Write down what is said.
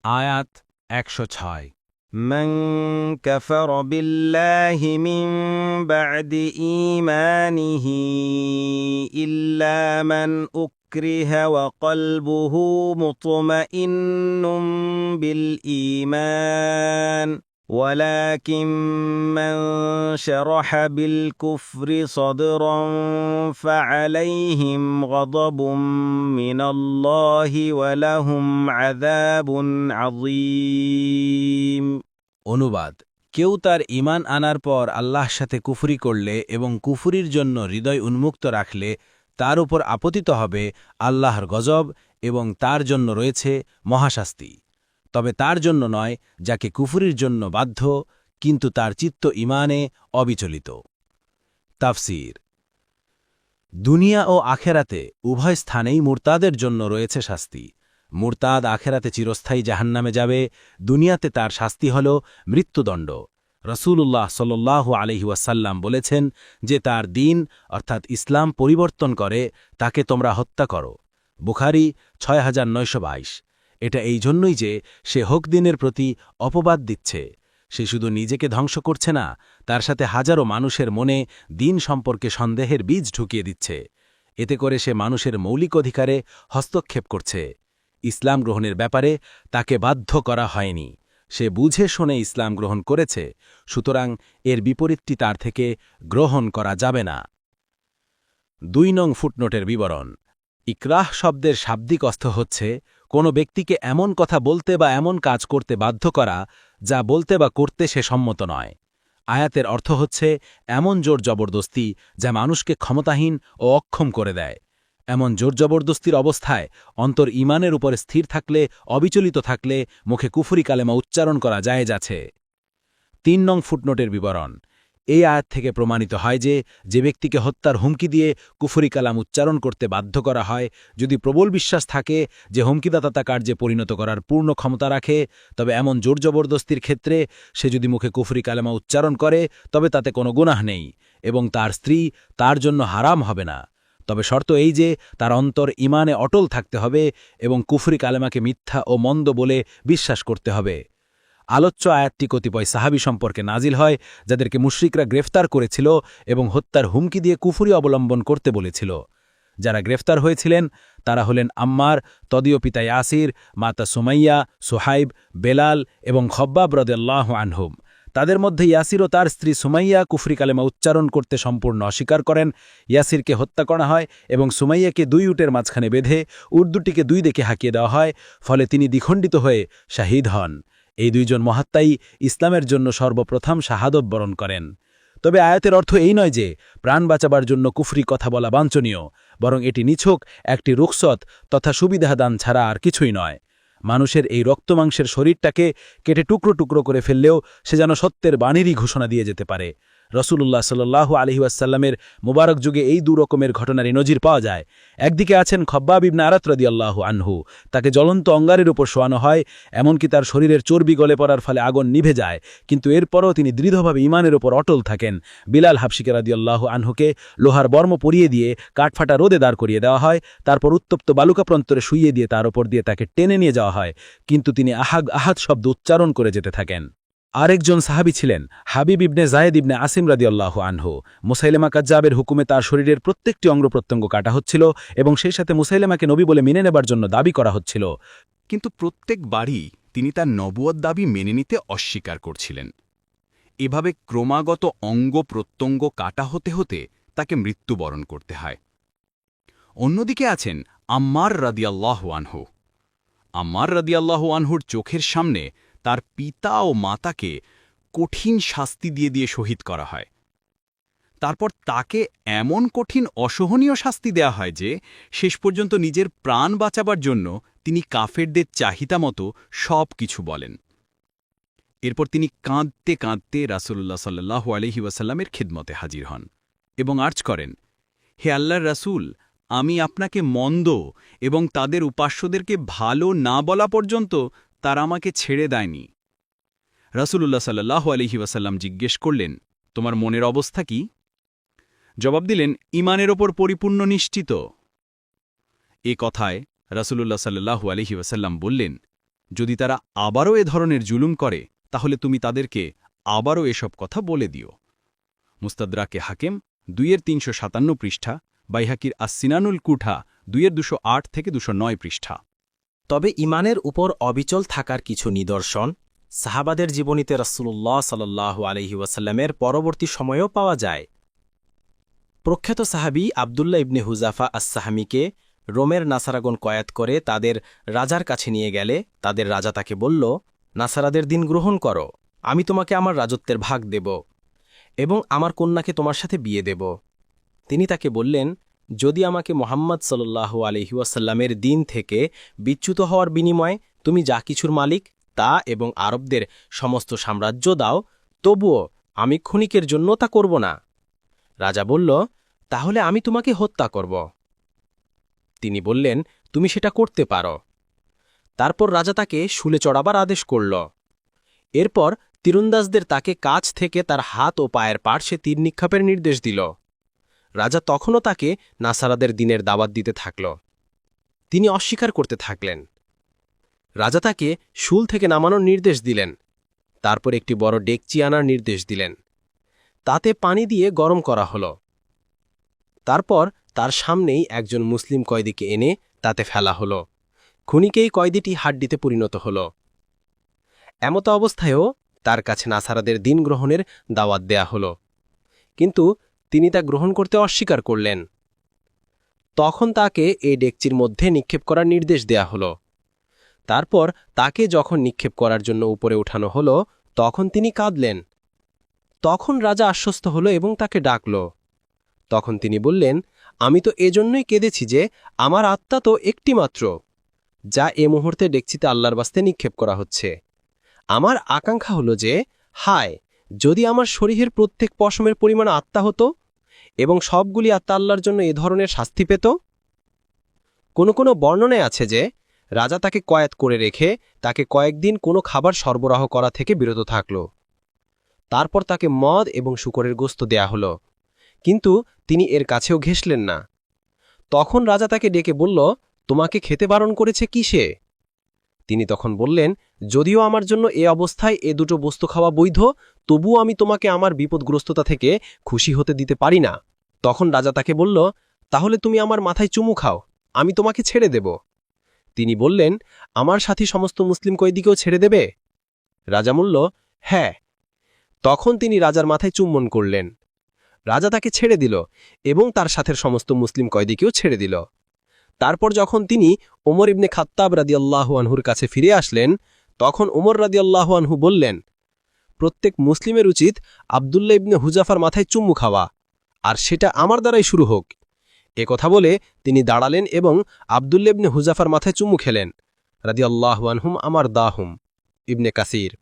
আয়াত ১০৬ من كفر بالله من بعد إيمانه إلا من أكره وقلبه مطمئن بالإيمان ولكن من شرح بالكفر صدرا فعليهم غضب من الله ولهم عذاب عظيم অনুবাদ কেউ তার ঈমান আনার পর আল্লাহর সাথে কুফরি করলে এবং কুফরির জন্য হৃদয় উন্মুক্ত রাখলে তার উপর আপতিত হবে আল্লাহর গজব এবং তার জন্য রয়েছে মহাশাস্তি তবে তার জন্য নয় যাকে কুফরির জন্য বাধ্য কিন্তু তার চিত্ত ঈমানে অবিচলিত তাফসীর দুনিয়া ও আখেরাতে উভয় স্থানেই মুরতাদের জন্য রয়েছে শাস্তি মুরতাদ আখেরাতে চিরস্থায়ী জাহান্নামে যাবে দুনিয়াতে তার শাস্তি হল মৃত্যুদণ্ড রসূলুল্লাহ সাল্লাল্লাহু আলাইহি ওয়াসাল্লাম বলেছেন যে তার দিন অর্থাৎ ইসলাম পরিবর্তন করে তাকে তোমরা হত্যা করো বুখারী ৬৯২২ এটা এই জন্যই যে সে হক দিনের প্রতি অপবাদ দিচ্ছে সে শুধু নিজেকে ধ্বংস করছে না তার সাথে হাজারো মানুষের মনে দিন সম্পর্কে সন্দেহের বীজ ঢুকিয়ে দিচ্ছে এতে করে সে মানুষের মৌলিক অধিকারে হস্তক্ষেপ করছে ইসলাম গ্রহণের ব্যাপারে তাকে বাধ্য করা হয়নি সে বুঝে শুনে ইসলাম গ্রহণ করেছে সুতরাং এর বিপরীতটি তার থেকে গ্রহণ করা যাবে না ২ নং ফুটনোটের বিবরণ ইকরাহ শব্দের শাব্দিক অর্থ হচ্ছে কোনো ব্যক্তিকে এমন কথা বলতে বা এমন কাজ করতে বাধ্য করা যা বলতে বা করতে সে সম্মত নয় আয়াতের অর্থ হচ্ছে এমন জোর জবরদস্তি যা মানুষকে ক্ষমতাহীন ও অক্ষম করে দেয় এমন জোর জবরদস্তির অবস্থায় অন্তর ঈমানের উপর স্থির থাকলে অবিচলিত থাকলে মুখে কুফরি কালেমা উচ্চারণ করা জায়েজ আছে ৩ নং ফুটনোটের বিবরণ এই আয়াত থেকে প্রমাণিত হয় যে ব্যক্তিকে হত্যার হুমকি দিয়ে কুফরি কালাম উচ্চারণ করতে বাধ্য করা হয় যদি প্রবল বিশ্বাস থাকে যে হুমকিদাতা তা কার্যে পরিণত করার পূর্ণ ক্ষমতা রাখে তবে এমন জোর জবরদস্তির ক্ষেত্রে সে যদি মুখে কুফরি কালেমা উচ্চারণ করে তবে তাতে কোনো গুনাহ নেই এবং তার স্ত্রী তার জন্য হারাম হবে না তবে শর্ত এই যে তার অন্তর ঈমানে অটল থাকতে হবে এবং কুফরি কালেমাকে মিথ্যা ও মন্দ বলে বিশ্বাস করতে হবে আলোচ্য আয়াতটি কতিপয় সাহাবী সম্পর্কে নাজিল হয় যাদেরকে মুশরিকরা গ্রেফতার করেছিল এবং হত্যার হুমকি দিয়ে কুফরি অবলম্বন করতে বলেছিল যারা গ্রেফতার হয়েছিলেন তারা হলেন আম্মার তদীয় পিতা ইয়াসির মাতা সুমাইয়া সুহাইব বেলাল এবং খব্বাব রাদিয়াল্লাহু আনহুম তাদের মধ্যে ইয়াসির ও তার স্ত্রী সুমাইয়া কুফরি কালেমা উচ্চারণ করতে সম্পূর্ণ অস্বীকার করেন ইয়াসিরকে হত্যা করা হয় এবং সুমাইয়াকে 2 উটের মাঝখানে বেঁধে উর্দুটিকে 2 দিকে হাঁকিয়ে দেওয়া হয় ফলে তিনি দ্বিখণ্ডিত হয়ে শাহীদ হন এই 2 জন মহাত্মাই ইসলামের জন্য সর্বপ্রথম শাহাদত বরণ করেন তবে আয়াতের অর্থ এই নয় যে প্রাণ বাঁচাবার জন্য কুফরি কথা বলা বাঞ্ছনীয় বরং এটি নিছক একটি রুখসত তথা সুবিধাদান ছাড়া আর কিছুই নয় মানুষের এই রক্তমাংসের শরীরটাকে কেটে টুকরো টুকরো করে ফেললেও সে যেন সত্যের বাণীরই ঘোষণা দিয়ে যেতে পারে রসূলুল্লাহ সাল্লাল্লাহু আলাইহি ওয়াসাল্লামের মুবারক যুগে এই 2 রকমের ঘটনারই নজির পাওয়া যায় একদিকে আছেন খব্বাব ইবনে আরাত রাদিয়াল্লাহু আনহু তাকে জ্বলন্ত অঙ্গারের উপর শোয়ানো হয় এমনকি তার শরীরের চর্বি গলে পড়ার ফলে আগুন নিভে যায় কিন্তু এরপরও তিনি দৃঢ়ভাবে ঈমানের উপর অটল থাকেন বিলাল হাবশিকে রাদিয়াল্লাহু আনহুকে লোহার বর্ম পরিয়ে দিয়ে কাঠফাটা রোদে দাঁড় করিয়ে দেওয়া হয় তারপর উত্তপ্ত বালুকা প্রান্তরে শুইয়ে দিয়ে তার উপর দিয়ে তাকে টেনে নিয়ে যাওয়া হয় কিন্তু তিনি আহাদ শব্দ উচ্চারণ করে যেতে থাকেন আরেকজন সাহাবী ছিলেন হাবিব ইবনে জায়েদ ইবনে আসিম রাদিয়াল্লাহু আনহু মুসাইলেমা কাজ্জাবের হুকুমে তার শরীরের প্রত্যেকটি অঙ্গপ্রত্যঙ্গ কাটা হচ্ছিল এবং সেই সাথে মুসাইলেমাকে নবী বলে মেনে নেবার জন্য দাবি করা হচ্ছিল কিন্তু প্রত্যেকবারই তিনি তার নবুয়ত দাবি মেনে নিতে অস্বীকার করছিলেন এভাবে ক্রমাগত অঙ্গ প্রত্যঙ্গ কাটা হতে হতে তাকে মৃত্যুবরণ করতে হয় অন্যদিকে আছেন আম্মার রাদিয়াল্লাহু আনহু আম্মার রাদিয়াল্লাহু আনহুর চোখের সামনে তার পিতা ও মাতাকে কঠিন শাস্তি দিয়ে শহীদ করা হয় তারপর তাকে এমন কঠিন অসহনীয় শাস্তি দেয়া হয় যে শেষ পর্যন্ত নিজের প্রাণ বাঁচাবার জন্য তিনি কাফেরদের চাহিদা মতো সব কিছু বলেন এরপর তিনি কাঁদতে কাঁদতে রাসূলুল্লাহ সাল্লাল্লাহু আলাইহি ওয়াসাল্লামের খিদমতে হাজির হন এবং আর্জ করেন হে আল্লাহর রাসূল আমি আপনাকে মন্দ এবং তাদের উপাস্যদেরকে ভালো না বলা পর্যন্ত তারা আমাকে ছেড়ে দেয়নি রাসূলুল্লাহ সাল্লাল্লাহু আলাইহি ওয়াসাল্লাম জিজ্ঞেস করলেন তোমার মনের অবস্থা কি জবাব দিলেন ঈমানের ওপর পরিপূর্ণ নিশ্চিত এ কথায় রাসূলুল্লাহ সাল্লাল্লাহু আলাইহি ওয়াসাল্লাম বললেন যদি তারা আবারও এ ধরনের জুলুম করে তাহলে তুমি তাদেরকে আবারও এসব কথা বলে দিও। মুস্তাদরাকে হাকিম 2-357 পৃষ্ঠা, বাইহাকির আসসিনানুল কুঠা 2-208 থেকে 209 পৃষ্ঠা। তবে ইমানের উপর অবিচল থাকার কিছু নিদর্শন সাহাবাদের জীবনীতে রাসূলুল্লাহ সাল্লাল্লাহু আলাইহি ওয়াসাল্লামের পরবর্তী সময়েও পাওয়া যায়। প্রখ্যাত সাহাবী আবদুল্লাহ ইবনে হুযাফা আস-সাহামীকে রোমের নাসারাগণ কয়াত করে তাদের রাজার কাছে নিয়ে গেলে তাদের রাজা তাকে বলল, নাসারাদের দিন গ্রহণ করো, আমি তোমাকে আমার রাজত্বের ভাগ দেব এবং আমার কন্যাকে তোমার সাথে বিয়ে দেব। তিনি তাকে বললেন, যদি আমাকে মুহাম্মদ সাল্লাল্লাহু আলাইহি ওয়াসাল্লামের দিন থেকে বিচ্যুত হওয়ার বিনিময়ে তুমি যা কিছুর মালিক তা এবং আরবদের সমস্ত সাম্রাজ্য দাও, তবুও আমি ক্ষণিকের জন্য তা করব না। রাজা বলল, তাহলে আমি তোমাকে হত্যা করব। তিনি বললেন, তুমি সেটা করতে পারো। তারপর রাজা তাকে শুলে চড়াবার আদেশ করল। এরপর তীরন্দাজদের তাকে কাছ থেকে তার হাত ও পায়ের পার্শ্বে তীর নিক্ষেপের নির্দেশ দিল। রাজা তখনও তাকে নাসারাদের দিনের দাওয়াত দিতে থাকল। তিনি অস্বীকার করতে থাকলেন। রাজা তাকে শুল থেকে নামানোর নির্দেশ দিলেন। তারপর একটি বড় ডেকচি আনার নির্দেশ দিলেন। তাতে পানি দিয়ে গরম করা হল। তারপর তার সামনেই একজন মুসলিম কয়েদিকে এনে তাতে ফেলা হল। ক্ষণিকেই কয়েদিটি হাড্ডিতে পরিণত হল। এমত অবস্থায়ও তার কাছে নাসারাদের দিন গ্রহণের দাওয়াত দেয়া হল, কিন্তু তিনি তা গ্রহণ করতে অস্বীকার করলেন। তখন তাকে এই ডেকচির মধ্যে নিক্ষেপ করার নির্দেশ দেয়া হল। তারপর তাকে যখন নিক্ষেপ করার জন্য উপরে উঠানো হল, তখন তিনি কাঁদলেন। তখন রাজা আশ্বস্ত হল এবং তাকে ডাকল। তখন তিনি বললেন, আমি তো এজন্যই কেঁদেছি যে আমার আত্মা তো একটি মাত্র, যা এ মুহূর্তে ডেকচিতে আল্লাহর বাস্তে নিক্ষেপ করা হচ্ছে। আমার আকাঙ্ক্ষা হল যে, হায়, যদি আমার শরীরের প্রত্যেক পশমের পরিমাণ আত্মা হতো এবং সবগুলি আত্মা আল্লাহর জন্য এ ধরনের শাস্তি পেত। কোনো কোনো বর্ণনায় আছে যে রাজা তাকে কয়েদ করে রেখে তাকে কয়েকদিন কোনো খাবার সরবরাহ করা থেকে বিরত থাকল। তারপর তাকে মদ এবং শূকরের গোস্ত দেয়া হল, কিন্তু তিনি এর কাছেও ঘেঁষলেন না। তখন রাজা তাকে ডেকে বলল, তোমাকে খেতে বারণ করেছে কিসে? তিনি তখন বললেন, যদিও আমার জন্য এ অবস্থায় এ দুটো বস্তু খাওয়া বৈধ, তবুও আমি তোমাকে আমার বিপদগ্রস্ততা থেকে খুশি হতে দিতে পারি না। তখন রাজা তাকে বলল, তাহলে তুমি আমার মাথায় চুমু খাও, আমি তোমাকে ছেড়ে দেব। তিনি বললেন, আমার সাথী সমস্ত মুসলিম কয়েদিকেও ছেড়ে দেবে? রাজা বলল, হ্যাঁ। তখন তিনি রাজার মাথায় চুম্বন করলেন। রাজা তাকে ছেড়ে দিল এবং তার সাথের সমস্ত মুসলিম কয়েদিকেও ছেড়ে দিল। তারপর যখন তিনি ওমর ইবনে খাত্তাব রাদিয়াল্লাহু আনহুর কাছে ফিরে আসলেন, তখন ওমর রাদিয়াল্লাহু আনহু বললেন, প্রত্যেক মুসলিমের উচিত আবদুল্লাহ ইবনে হুযাফার মাথায় চুম্মু খাওয়া, আর সেটা আমার দ্বারাই শুরু হোক। এ কথা বলে তিনি দাঁড়ালেন এবং আবদুল্লাহ ইবনে হুযাফার মাথায় চুম্মু খেলেন রাদিয়াল্লাহু আনহুম আমার দাহুম। ইবনে কাসির।